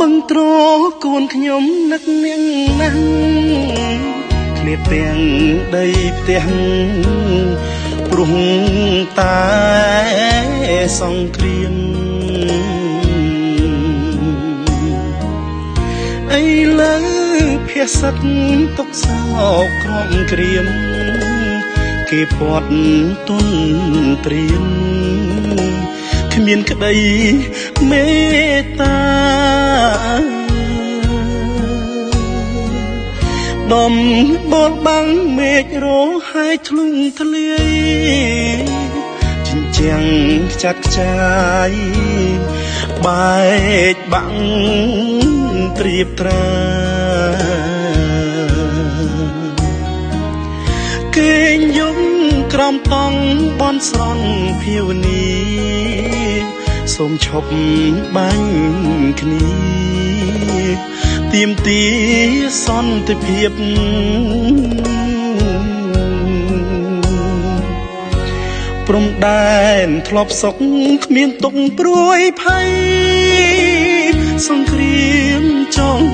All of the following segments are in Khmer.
បឹងត្រកូនខ្ញុំនឹកនាងណាស់ឃ្លាតទាំងដីផ្ទះព្រោះតែសង្គ្រាមឥឡូវភះសិតទុកសោកក្រំក្រៀមគេពាត់ទុនត្រៀមគ្មានក្តីមេត្តាដំបលបាំងមេឃរោហើយធ្លុងធ្លាយជញ្ជាំងខ្ចាត់ខ្ចាយបែកបាក់ត្រៀបត្រាគេងយំក្រំតង់បនស្រន់ភាវនីសូមឈប់បាញ់គ្នាទៀមទីសន្តិភាពព្រំដែនធ្លាប់សុខគ្មានទុកព្រួយភ័យសង្គ្រាមចង់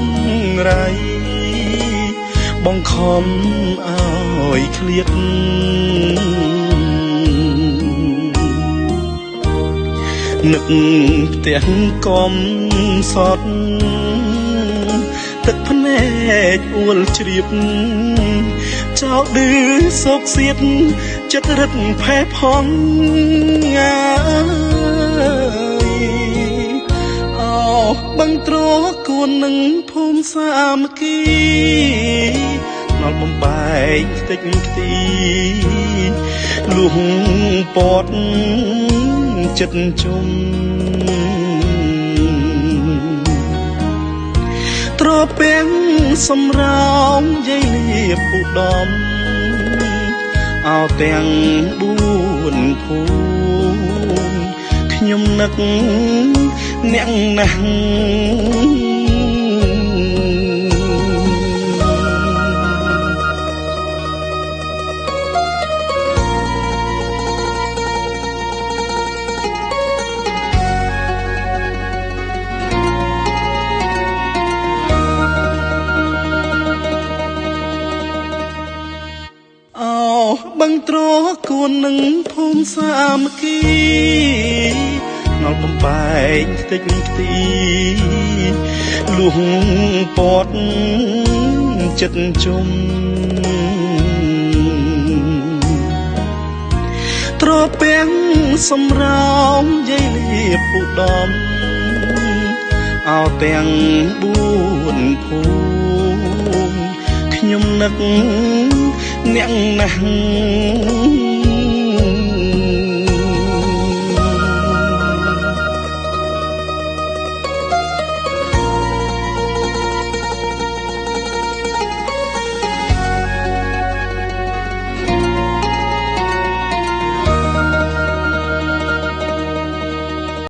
រៃបង្ខំឲ្យឃ្លាតនឹកផ្ទះកំសត់ទឹកភ្នែកអួលជ្រាបចោលឌឺសោកសៀតចិត្តរឹតផែផងងាយអោបឹងត្រកូននឹងភូមិសាមគ្គីមកបំបែកខ្ទេចខ្ទីលុះពតចិត្តជុំត្រពាំងសំរោងយាយលៀបឧត្តមអោទាំង4ភូមិខ្ញុំនឹកអ្នកណាស់បឹងត្រកូននឹងភូមិសាមគ្គីងល់បំបែកខ្ទេចខ្ទីលុះពតចិត្តជុំត្រពាំងសំរោងយាយលៀបឧត្តមអោទាំង4ភូមិខ្ញុំនឹកអ្នកណាស់